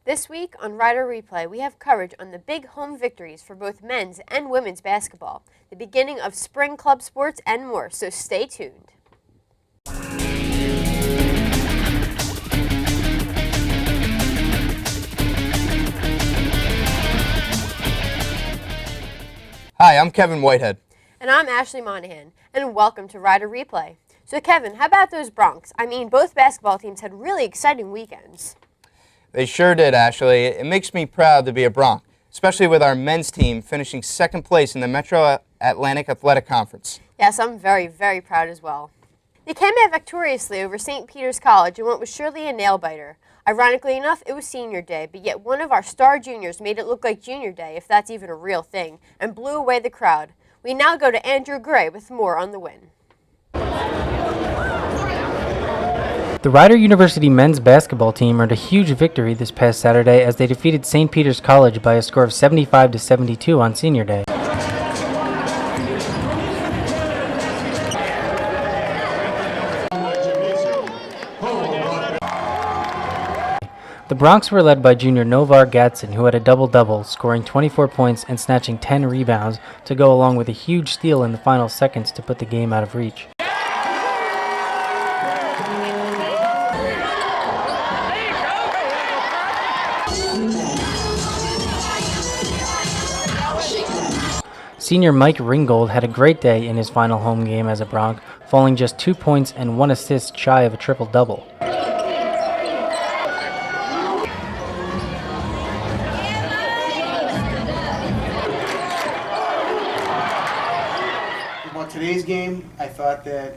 This week on Rider Replay, we have coverage on the big home victories for both men's and women's basketball, the beginning of spring club sports, and more, so stay tuned. Hi, I'm Kevin Whitehead. And I'm Ashley Monahan, and welcome to Rider Replay. So Kevin, how about those Broncs? I mean, both basketball teams had really exciting weekends. They sure did, Ashley. It makes me proud to be a Bronc, especially with our men's team finishing second place in the Metro Atlantic Athletic Conference. Yes, I'm very, very proud as well. They came out victoriously over St. Peter's College in what was surely a nail-biter. Ironically enough, it was senior day, but yet one of our star juniors made it look like junior day, if that's even a real thing, and blew away the crowd. We now go to Andrew Gray with more on the win. The Rider University men's basketball team earned a huge victory this past Saturday as they defeated St. Peter's College by a score of 75-72 on senior day. The Broncs were led by junior Novar Gatson, who had a double-double, scoring 24 points and snatching 10 rebounds to go along with a huge steal in the final seconds to put the game out of reach. Senior Mike Ringgold had a great day in his final home game as a Bronc, falling just 2 points and 1 assist shy of a triple-double. About today's game, I thought that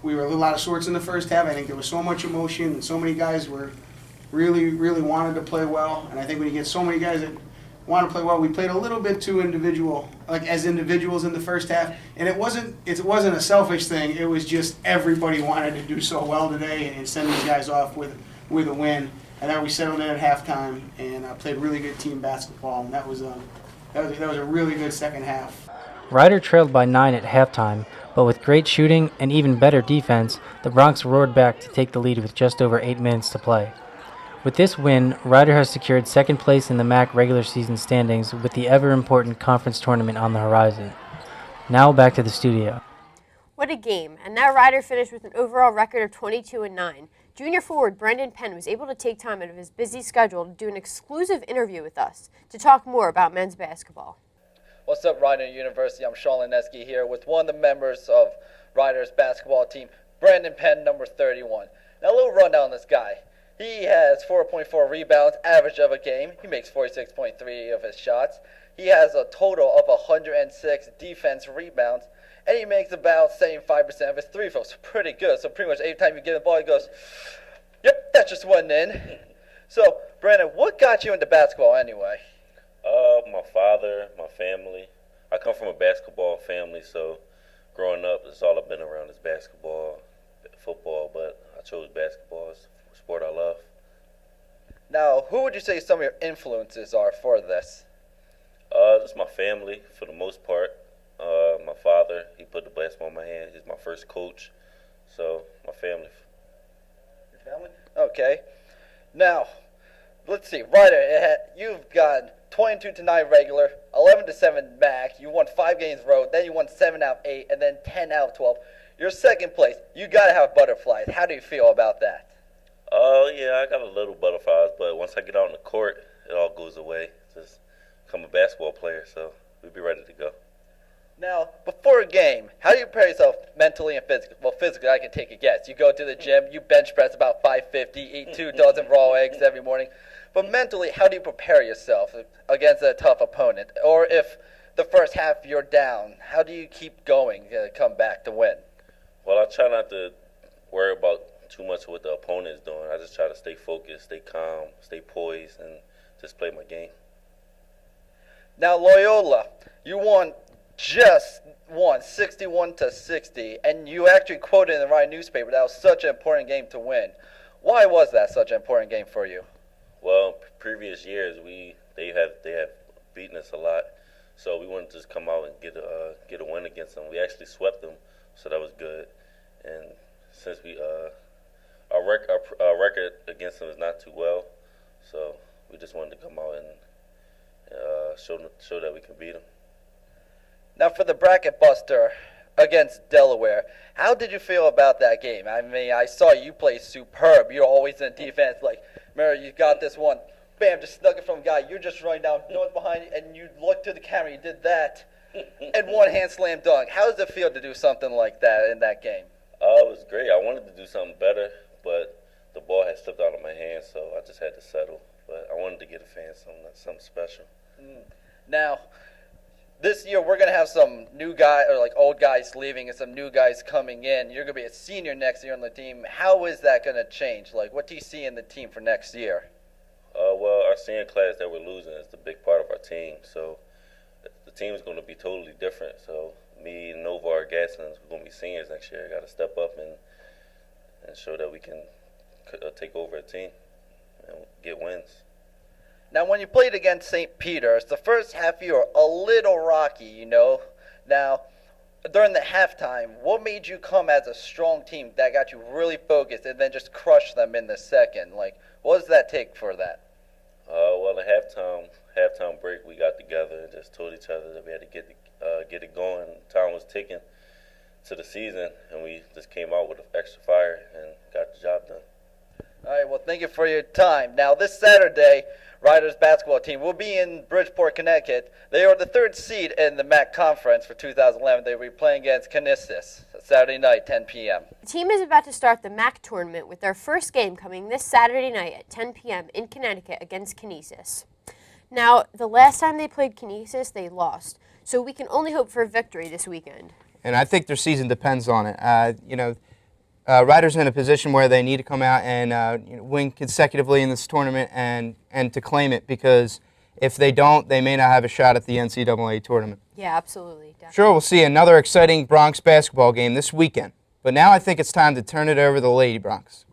we were a little out of sorts in the first half. I think there was so much emotion and so many guys were really wanted to play well. And I think when you get so many guys that want to play well, we played a little bit too individual, like as individuals in the first half. And it wasn't a selfish thing. It was just everybody wanted to do so well today and send these guys off with a win. And then we settled in at halftime and played really good team basketball. And that was a really good second half. Rider trailed by 9 at halftime, but with great shooting and even better defense, the Broncs roared back to take the lead with just over 8 minutes to play. With this win, Rider has secured second place in the MAC regular season standings with the ever-important conference tournament on the horizon. Now back to the studio. What a game, and that Rider finished with an overall record of 22-9. Junior forward Brendan Penn was able to take time out of his busy schedule to do an exclusive interview with us to talk more about men's basketball. What's up, Rider University? I'm Sean Lineski here with one of the members of Rider's basketball team, Brendan Penn, number 31. Now, a little rundown on this guy. He has 4.4 rebounds, average of a game. He makes 46.3 of his shots. He has a total of 106 defense rebounds, and he makes about 75% of his three throws. Pretty good. So pretty much every time you get the ball, he goes, yep, that just went in. So, Brandon, what got you into basketball anyway? My father, my family. I come from a basketball family, so growing up, it's all I've been around is basketball, football, but I chose basketball as a sport I love. Now, who would you say some of your influences are for this? Just my family, for the most part. My father, he put the basketball in my hand. He's my first coach, so my family. Your family? Okay. Now, let's see. Ryder, you've gotten 22-9 regular, 11-7 MAC. You won 5 games road, then you won 7 out of 8, and then 10 out of 12. You're second place. You got to have butterflies. How do you feel about that? Yeah, I got a little butterflies, but once I get out on the court, it all goes away. Just become a basketball player, so we'll be ready to go. Now, before a game, how do you prepare yourself mentally and physically? Well, physically, I can take a guess. You go to the gym, you bench press about 550, eat 2 dozen raw eggs every morning. But mentally, how do you prepare yourself against a tough opponent? Or if the first half you're down, how do you keep going to come back to win? Well, I try not to worry about too much what the opponent is doing. I just try to stay focused, stay calm, stay poised, and just play my game. Now, Loyola, you won 61-60, and you actually quoted in the Rider newspaper that was such an important game to win. Why was that such an important game for you? Well, previous years they have beaten us a lot, so we wanted to just come out and get a win against them. We actually swept them, so that was good. And since our record against them is not too well, so we just wanted to come out and show that we can beat them. Now for the bracket buster against Delaware, how did you feel about that game? I mean, I saw you play superb. You're always in defense. Like, remember, you got this one, bam, just snuck it from a guy. You're just running down, no one's behind you, and you look to the camera, you did that, and one hand slam dunk. How does it feel to do something like that in that game? It was great. I wanted to do something better, but the ball had slipped out of my hand, so I just had to settle. But I wanted to get a fan something special. Now, this year we're going to have some new guys, or like old guys leaving and some new guys coming in. You're going to be a senior next year on the team. How is that going to change? Like, what do you see in the team for next year? Well, our senior class that we're losing is the big part of our team, so the team is going to be totally different. So me and Novar Gaslins, we're going to be seniors next year. Got to step up and show that we can take over a team and get wins. Now, when you played against St. Peter's, the first half you were a little rocky, you know. Now, during the halftime, what made you come as a strong team that got you really focused and then just crush them in the second? Like, what does that take for that? Well, the halftime break, we got together and just told each other that we had to get it going. Time was ticking to the season, and we just came out with extra fire and got the job done. All right, well, thank you for your time. Now, this Saturday, Riders basketball team will be in Bridgeport, Connecticut. They are the 3rd seed in the MAC conference for 2011. They will be playing against Canisius Saturday night, 10 p.m. The team is about to start the MAC tournament with their first game coming this Saturday night at 10 p.m. in Connecticut against Canisius. Now, the last time they played Canisius, they lost. So we can only hope for a victory this weekend. And I think their season depends on it. Riders are in a position where they need to come out and win consecutively in this tournament and to claim it, because if they don't, they may not have a shot at the NCAA tournament. Yeah, absolutely. Definitely. Sure, we'll see another exciting Bronx basketball game this weekend. But now I think it's time to turn it over to the Lady Bronx.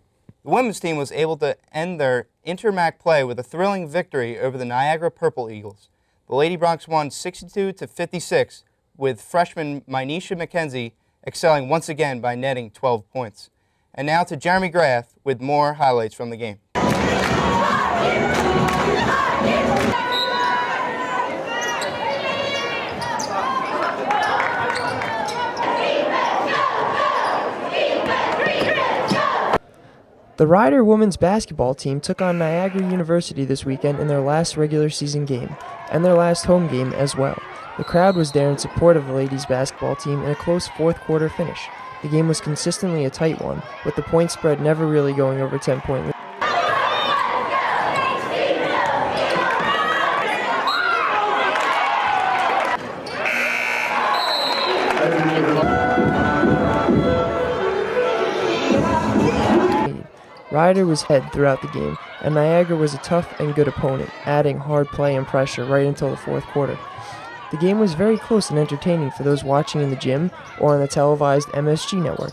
The women's team was able to end their inter-MAC play with a thrilling victory over the Niagara Purple Eagles. The Lady Bronx won 62-56, with freshman Mynisha McKenzie excelling once again by netting 12 points. And now to Jeremy Graff with more highlights from the game. The Rider women's basketball team took on Niagara University this weekend in their last regular season game, and their last home game as well. The crowd was there in support of the ladies basketball team in a close fourth quarter finish. The game was consistently a tight one, with the point spread never really going over 10 points. Rider was ahead throughout the game, and Niagara was a tough and good opponent, adding hard play and pressure right until the fourth quarter. The game was very close and entertaining for those watching in the gym or on the televised MSG network.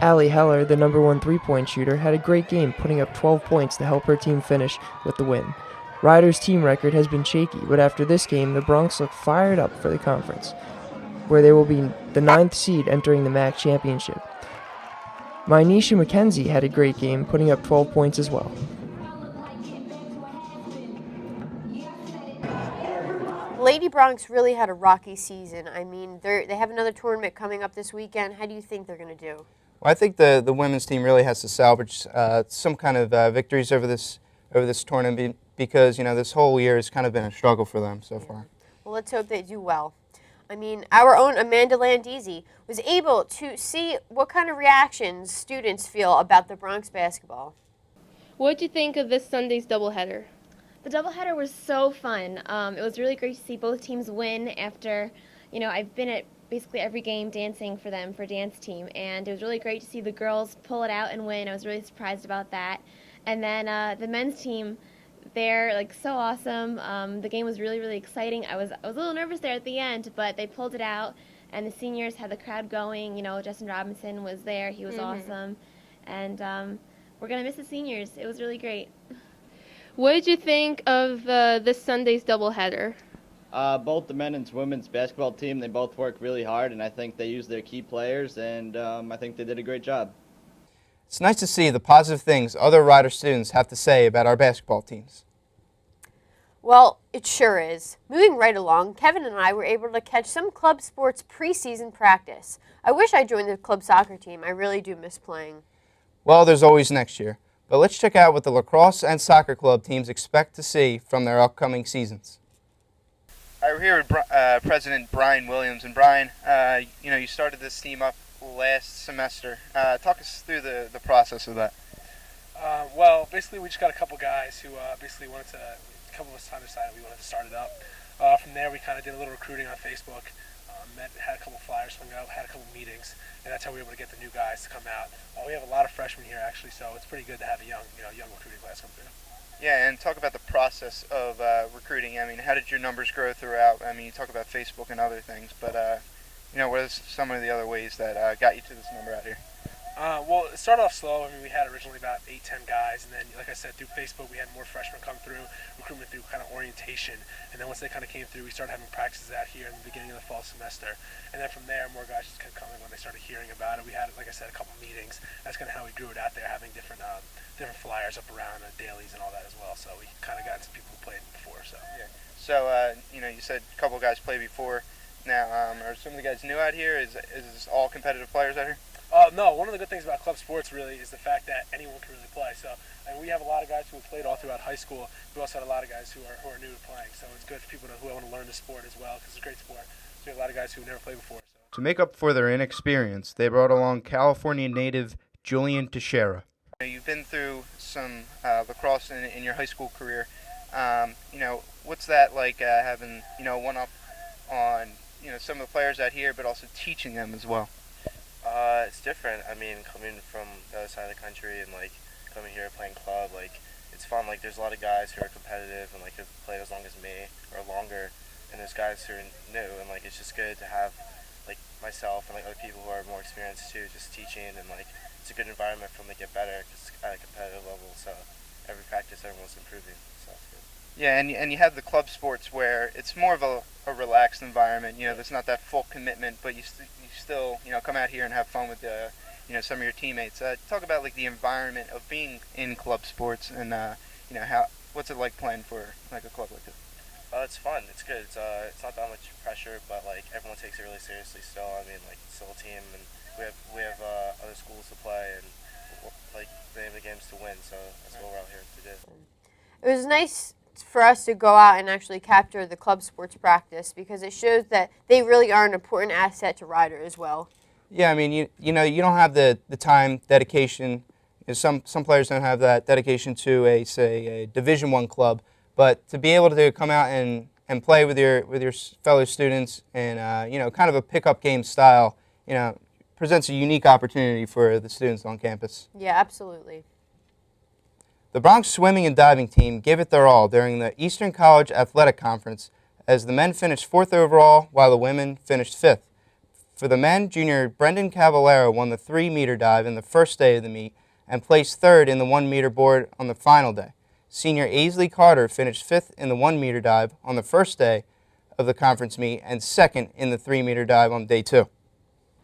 Allie Heller, the number 1 3-point shooter, had a great game, putting up 12 points to help her team finish with the win. Riders' team record has been shaky, but after this game, the Bronx look fired up for the conference, where they will be the 9th seed entering the MAC championship. Mynisha McKenzie had a great game, putting up 12 points as well. Lady Bronx really had a rocky season. I mean, they have another tournament coming up this weekend. How do you think they're going to do? Well, I think the women's team really has to salvage some kind of victories over this tournament, because this whole year has kind of been a struggle for them so far. Well, let's hope they do well. I mean, our own Amanda Landisi was able to see what kind of reactions students feel about the Bronx basketball. What did you think of this Sunday's doubleheader? The doubleheader was so fun. It was really great to see both teams win after, I've been at basically every game dancing for them, for dance team, and it was really great to see the girls pull it out and win. I was really surprised about that. And then the men's team, they're so awesome. The game was really, really exciting. I was a little nervous there at the end, but they pulled it out, and the seniors had the crowd going. Justin Robinson was there. He was awesome. And we're going to miss the seniors. It was really great. What did you think of this Sunday's doubleheader? Both the men and women's basketball team, they both work really hard, and I think they use their key players, and I think they did a great job. It's nice to see the positive things other Rider students have to say about our basketball teams. Well, it sure is. Moving right along, Kevin and I were able to catch some club sports preseason practice. I wish I joined the club soccer team. I really do miss playing. Well, there's always next year. But let's check out what the lacrosse and soccer club teams expect to see from their upcoming seasons. We're here with President Brian Williams. And Brian, you started this team up last semester. Talk us through the process of that. Well, basically we just got a couple guys who basically wanted to, a couple of us decided we wanted to start it up. From there we kind of did a little recruiting on Facebook, had a couple flyers hung out, had a couple meetings, and that's how we were able to get the new guys to come out. We have a lot of freshmen here actually, so it's pretty good to have a young recruiting class come through. Yeah, and talk about the process of recruiting. I mean, how did your numbers grow throughout? I mean, you talk about Facebook and other things, but what are some of the other ways that got you to this number out here? Well, it started off slow. I mean, we had originally about 8-10 guys, and then, like I said, through Facebook, we had more freshmen come through, recruitment through kind of orientation, and then once they kind of came through, we started having practices out here in the beginning of the fall semester, and then from there, more guys just kept coming when they started hearing about it. We had, like I said, a couple meetings. That's kind of how we grew it out there, having different flyers up around, dailies and all that as well, so we kind of got some people who played before, so. Yeah. So, you said a couple guys played before. Now, are some of the guys new out here? Is this all competitive players out here? No, one of the good things about club sports really is the fact that anyone can really play. So, and we have a lot of guys who have played all throughout high school. We also had a lot of guys who are new to playing. So it's good for people who want to learn the sport as well because it's a great sport. So we have a lot of guys who never played before. So. To make up for their inexperience, they brought along California native Julian Teixeira. You've been through some lacrosse in your high school career. What's that like having one up on some of the players out here, but also teaching them as well? It's different. I mean, coming from the other side of the country and coming here playing club, it's fun. There's a lot of guys who are competitive and have played as long as me or longer, and there's guys who are new, and it's just good to have myself and other people who are more experienced too, just teaching, and it's a good environment for them to get better because at a competitive level. So every practice, everyone's improving. So it's good. Yeah, and you have the club sports where it's more of a relaxed environment. There's not that full commitment, but you still come out here and have fun with some of your teammates. Talk about the environment of being in club sports and what's it like playing for a club like this? It's fun. It's good. It's not that much pressure, but everyone takes it really seriously still. I mean, it's still a team, and we have other schools to play, and the aim of the game is to win. So that's what we're out here to do. It was nice for us to go out and actually capture the club sports practice because it shows that they really are an important asset to Rider as well. Yeah, I mean, you don't have the time, dedication. Some players don't have that dedication to a Division I club, but to be able to come out and play with your fellow students and kind of a pickup game style, presents a unique opportunity for the students on campus. Yeah, absolutely. The Bronx swimming and diving team gave it their all during the Eastern College Athletic Conference as the men finished 4th overall while the women finished 5th. For the men, junior Brendan Cavallero won the 3-meter dive in the first day of the meet and placed 3rd in the 1-meter board on the final day. Senior Aisley Carter finished 5th in the 1-meter dive on the first day of the conference meet and 2nd in the 3-meter dive on day 2.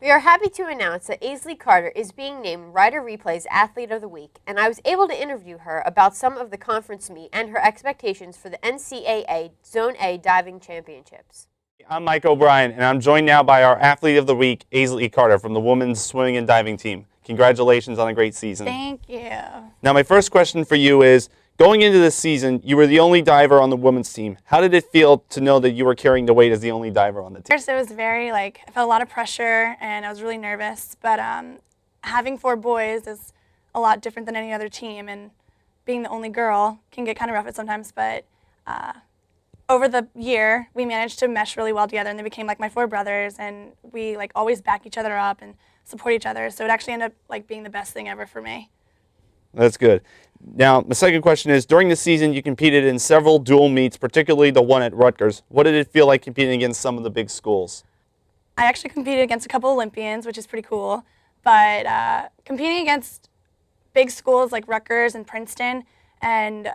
We are happy to announce that Aisley Carter is being named Rider Replay's Athlete of the Week, and I was able to interview her about some of the conference meet and her expectations for the NCAA Zone A Diving Championships. I'm Mike O'Brien, and I'm joined now by our Athlete of the Week, Aisley Carter, from the women's swimming and diving team. Congratulations on a great season. Thank you. Now, my first question for you is, going into this season, you were the only diver on the women's team. How did it feel to know that you were carrying the weight as the only diver on the team? First, it was very, I felt a lot of pressure, and I was really nervous, but having 4 boys is a lot different than any other team, and being the only girl can get kind of rough at sometimes, but over the year, we managed to mesh really well together, and they became like my 4 brothers, and we always back each other up and support each other, so it actually ended up being the best thing ever for me. That's good. Now, my second question is, during the season, you competed in several dual meets, particularly the one at Rutgers. What did it feel like competing against some of the big schools? I actually competed against a couple Olympians, which is pretty cool, but competing against big schools like Rutgers and Princeton and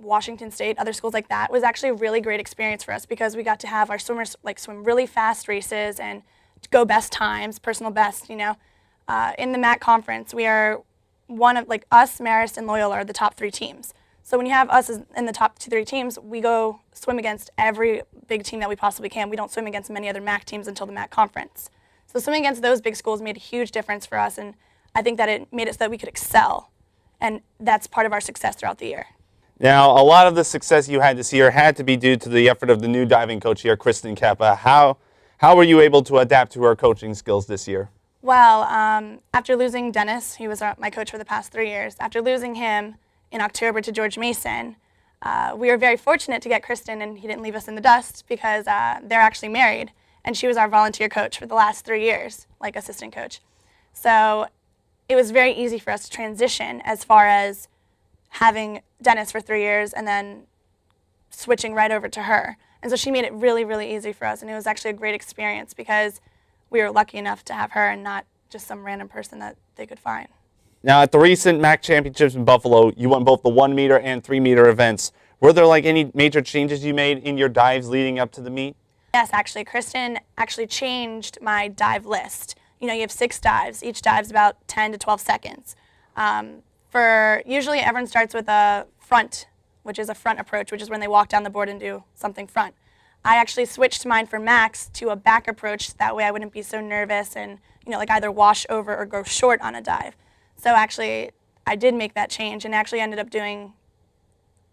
Washington State, other schools like that, was actually a really great experience for us because we got to have our swimmers swim really fast races and go best times, personal best, In the MAC conference, we are one of, us, Marist, and Loyola are the top 3 teams. So when you have us in the top 2-3 teams, we go swim against every big team that we possibly can. We don't swim against many other MAC teams until the MAC conference. So swimming against those big schools made a huge difference for us, and I think that it made it so that we could excel, and that's part of our success throughout the year. Now, a lot of the success you had this year had to be due to the effort of the new diving coach here, Kristen Kappa. How were you able to adapt to her coaching skills this year? Well, after losing Dennis, he was my coach for the past 3 years, after losing him in October to George Mason, we were very fortunate to get Kristen, and he didn't leave us in the dust because they're actually married, and she was our volunteer coach for the last 3 years, like assistant coach. So it was very easy for us to transition as far as having Dennis for 3 years and then switching right over to her. And so she made it really, really easy for us, and it was actually a great experience because we were lucky enough to have her and not just some random person that they could find. Now, at the recent MAC championships in Buffalo, you won both the 1 meter and 3 meter events. Were there any major changes you made in your dives leading up to the meet? Yes, actually, Kristen actually changed my dive list. You have 6 dives. Each dive's about 10 to 12 seconds. Usually everyone starts with a front, which is a front approach, which is when they walk down the board and do something front. I actually switched mine for Max to a back approach. That way I wouldn't be so nervous and, either wash over or go short on a dive. So actually, I did make that change and actually ended up doing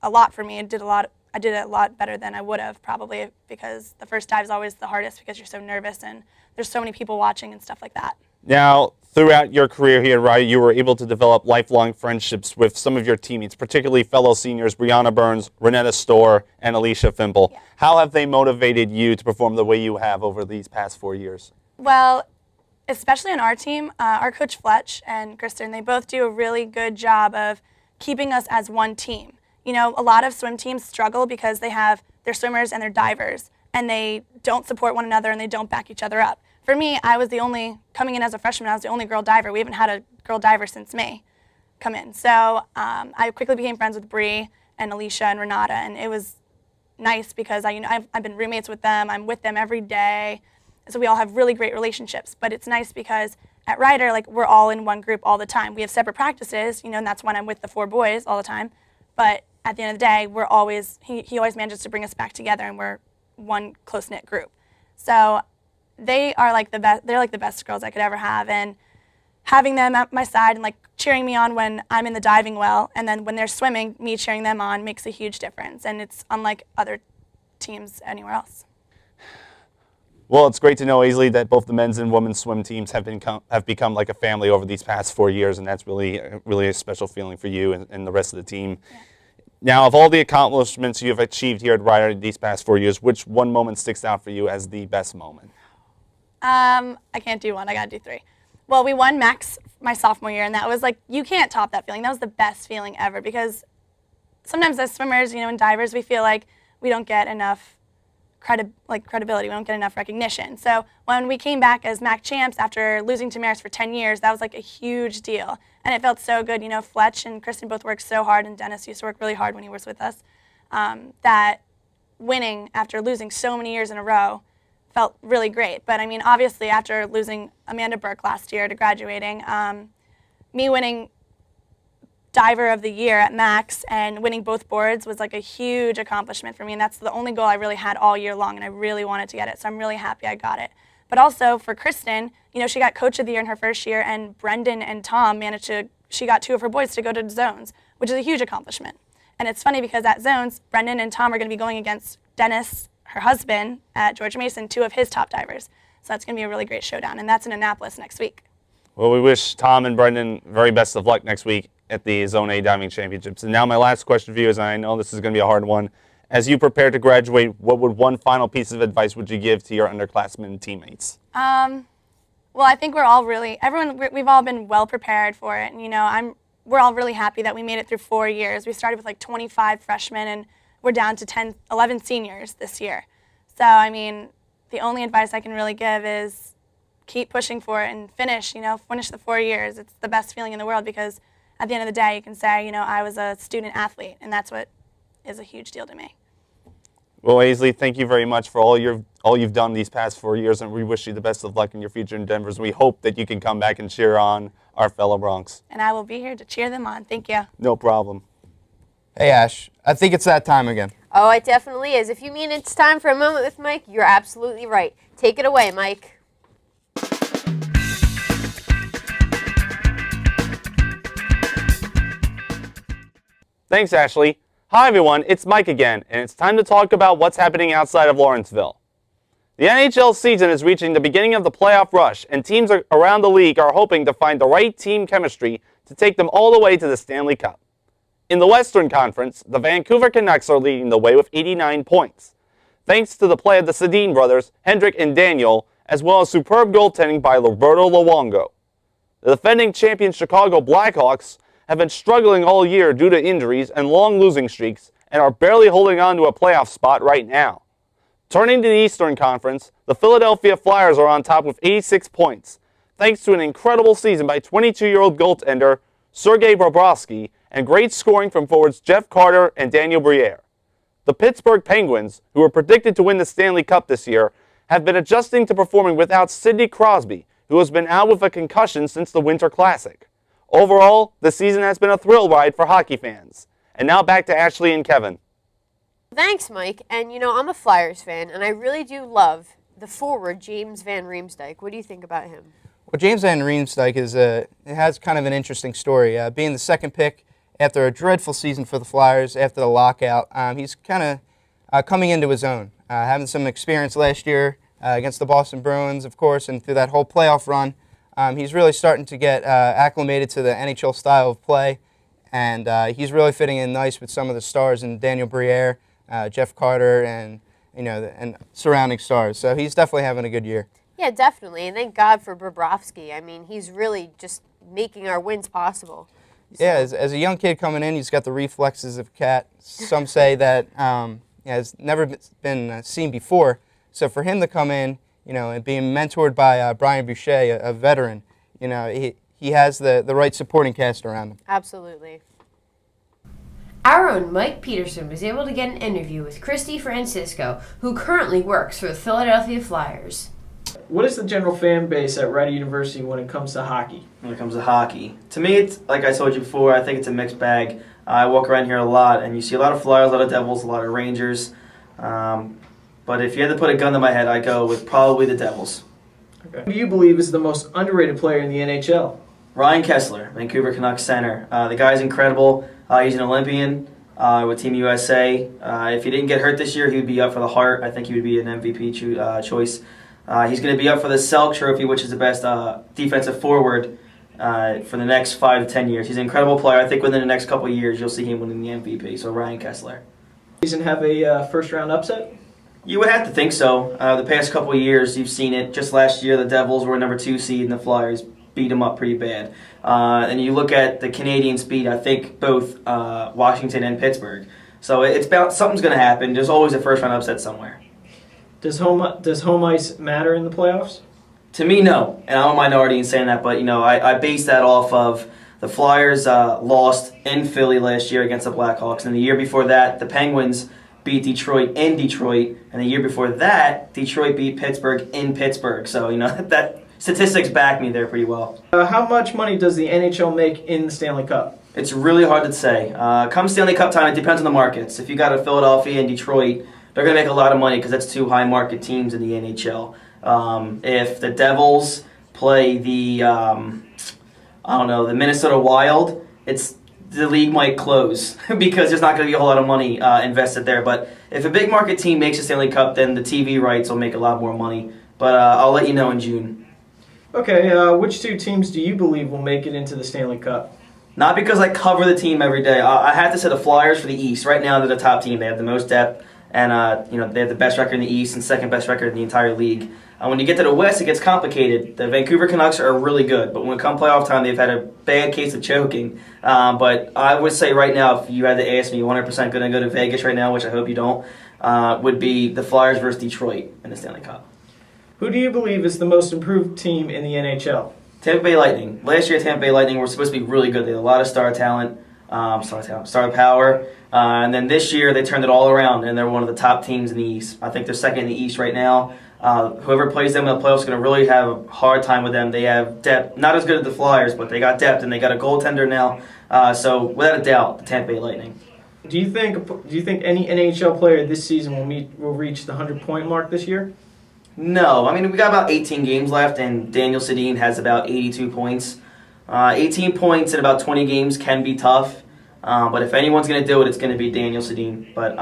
a lot for me. I did it a lot better than I would have probably because the first dive is always the hardest because you're so nervous and there's so many people watching and stuff like that. Now, throughout your career here at Rider, you were able to develop lifelong friendships with some of your teammates, particularly fellow seniors Brianna Burns, Renetta Storr, and Alicia Fimple. Yeah. How have they motivated you to perform the way you have over these past 4 years? Well, especially on our team, our coach Fletch and Kristen, they both do a really good job of keeping us as one team. A lot of swim teams struggle because they have their swimmers and their divers, and they don't support one another and they don't back each other up. For me, coming in as a freshman, I was the only girl diver. We haven't had a girl diver since May come in. So I quickly became friends with Bree and Alicia and Renata, and it was nice because I've been roommates with them. I'm with them every day. So we all have really great relationships. But it's nice because at Rider, we're all in one group all the time. We have separate practices, and that's when I'm with the 4 boys all the time. But at the end of the day, he always manages to bring us back together, and we're one close-knit group. So they are the best. They're the best girls I could ever have, and having them at my side and cheering me on when I'm in the diving well, and then when they're swimming, me cheering them on makes a huge difference, and it's unlike other teams anywhere else. Well, it's great to know, Aisley, that both the men's and women's swim teams have become like a family over these past 4 years, and that's really a special feeling for you and the rest of the team. Yeah. Now, of all the accomplishments you have achieved here at Rider these past 4 years, which one moment sticks out for you as the best moment? I can't do one. I got to do 3. Well, we won Max my sophomore year, and that was you can't top that feeling. That was the best feeling ever because sometimes as swimmers, and divers, we feel like we don't get enough credibility. We don't get enough recognition. So when we came back as MAC champs after losing to Marist for 10 years, that was a huge deal. And it felt so good. Fletch and Kristen both worked so hard, and Dennis used to work really hard when he was with us, that winning after losing so many years in a row felt really great. But obviously after losing Amanda Burke last year to graduating, me winning Diver of the Year at Max and winning both boards was a huge accomplishment for me, and that's the only goal I really had all year long, and I really wanted to get it, so I'm really happy I got it. But also for Kristen, she got Coach of the Year in her first year, and Brendan and Tom she got 2 of her boys to go to zones, which is a huge accomplishment. And it's funny because at zones, Brendan and Tom are going to be going against Dennis, her husband, at George Mason, 2 of his top divers. So that's going to be a really great showdown, and that's in Annapolis next week. Well, we wish Tom and Brendan very best of luck next week at the Zone A Diving Championships. And now my last question for you is, and I know this is going to be a hard one, as you prepare to graduate, what would one final piece of advice would you give to your underclassmen teammates? Well, I think we've all been well prepared for it, and we're all really happy that we made it through 4 years. We started with 25 freshmen, and we're down to 11 seniors this year. So, the only advice I can really give is keep pushing for it and finish the 4 years. It's the best feeling in the world because at the end of the day, you can say, I was a student athlete, and that's what is a huge deal to me. Well, Aisley, thank you very much for all you've done these past 4 years, and we wish you the best of luck in your future endeavors. We hope that you can come back and cheer on our fellow Bronx. And I will be here to cheer them on. Thank you. No problem. Hey, Ash, I think it's that time again. Oh, it definitely is. If you mean it's time for a moment with Mike, you're absolutely right. Take it away, Mike. Thanks, Ashley. Hi, everyone. It's Mike again, and it's time to talk about what's happening outside of Lawrenceville. The NHL season is reaching the beginning of the playoff rush, and teams around the league are hoping to find the right team chemistry to take them all the way to the Stanley Cup. In the Western Conference, the Vancouver Canucks are leading the way with 89 points, thanks to the play of the Sedin brothers, Hendrik and Daniel, as well as superb goaltending by Roberto Luongo. The defending champion Chicago Blackhawks have been struggling all year due to injuries and long losing streaks and are barely holding on to a playoff spot right now. Turning to the Eastern Conference, the Philadelphia Flyers are on top with 86 points, thanks to an incredible season by 22-year-old goaltender Sergei Bobrovsky and great scoring from forwards Jeff Carter and Daniel Briere. The Pittsburgh Penguins, who were predicted to win the Stanley Cup this year, have been adjusting to performing without Sidney Crosby, who has been out with a concussion since the Winter Classic. Overall, the season has been a thrill ride for hockey fans. And now back to Ashley and Kevin. Thanks, Mike. And, I'm a Flyers fan, and I really do love the forward, James Van Riemsdyk. What do you think about him? Well, James Van Riemsdyk has kind of an interesting story. Being the second pick after a dreadful season for the Flyers after the lockout, he's kind of coming into his own. Having some experience last year against the Boston Bruins, of course, and through that whole playoff run. He's really starting to get acclimated to the NHL style of play, and he's really fitting in nice with some of the stars in Daniel Briere, Jeff Carter, and and surrounding stars. So he's definitely having a good year. Yeah, definitely, and thank God for Bobrovsky. I mean, he's really just making our wins possible. So. Yeah, as a young kid coming in, he's got the reflexes of a cat. Some say that has never been seen before. So for him to come in, and being mentored by Brian Boucher, a veteran, he has the right supporting cast around him. Absolutely. Our own Mike Peterson was able to get an interview with Christy Francisco, who currently works for the Philadelphia Flyers. What is the general fan base at Rider University when it comes to hockey? When it comes to hockey, to me, it's like I told you before. I think it's a mixed bag. I walk around here a lot, and you see a lot of Flyers, a lot of Devils, a lot of Rangers. But if you had to put a gun to my head, I'd go with probably the Devils. Okay. Who do you believe is the most underrated player in the NHL? Ryan Kessler, Vancouver Canucks center. The guy's incredible. He's an Olympian with Team USA. If he didn't get hurt this year, he would be up for the Hart. I think he would be an MVP choice. He's going to be up for the Selk Trophy, which is the best defensive forward for the next 5 to 10 years. He's an incredible player. I think within the next couple of years, you'll see him winning the MVP. So Ryan Kessler. Season have a first-round upset? You would have to think so. The past couple of years, you've seen it. Just last year, the Devils were number 2 seed, and the Flyers beat them up pretty bad. And you look at the Canadian speed, I think both Washington and Pittsburgh. So it's about something's going to happen. There's always a first-round upset somewhere. Does home ice matter in the playoffs? To me, no. And I'm a minority in saying that, but I base that off of the Flyers lost in Philly last year against the Blackhawks, and the year before that, the Penguins beat Detroit in Detroit, and the year before that, Detroit beat Pittsburgh in Pittsburgh. So that statistics back me there pretty well. How much money does the NHL make in the Stanley Cup? It's really hard to say. Come Stanley Cup time, it depends on the markets. If you got a Philadelphia and Detroit, they're going to make a lot of money because that's 2 high-market teams in the NHL. If the Devils play the Minnesota Wild, the league might close because there's not going to be a whole lot of money invested there. But if a big market team makes the Stanley Cup, then the TV rights will make a lot more money. But I'll let you know in June. Okay, which 2 teams do you believe will make it into the Stanley Cup? Not because I cover the team every day. I have to say the Flyers for the East. Right now, they're the top team. They have the most depth. And they have the best record in the East and second best record in the entire league. When you get to the West, it gets complicated. The Vancouver Canucks are really good, but when it comes playoff time, they've had a bad case of choking. But I would say right now, if you had to ask me 100% going to go to Vegas right now, which I hope you don't, would be the Flyers versus Detroit in the Stanley Cup. Who do you believe is the most improved team in the NHL? Tampa Bay Lightning. Last year, Tampa Bay Lightning were supposed to be really good. They had a lot of star talent. Star Power. And then this year they turned it all around, and they're one of the top teams in the East. I think they're second in the East right now. Whoever plays them in the playoffs is going to really have a hard time with them. They have depth, not as good as the Flyers, but they got depth, and they got a goaltender now. So without a doubt, the Tampa Bay Lightning. Do you think any NHL player this season will reach the 100-point mark this year? No. I mean, we got about 18 games left, and Daniel Sedin has about 82 points. 18 points in about 20 games can be tough, but if anyone's going to do it, it's going to be Daniel Sedin. But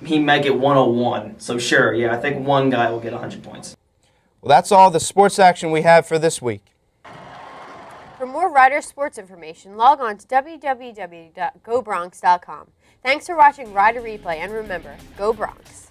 he might get 101, so sure, yeah, I think one guy will get 100 points. Well, that's all the sports action we have for this week. For more Rider sports information, log on to www.gobronx.com. Thanks for watching Rider Replay, and remember, Go Bronx!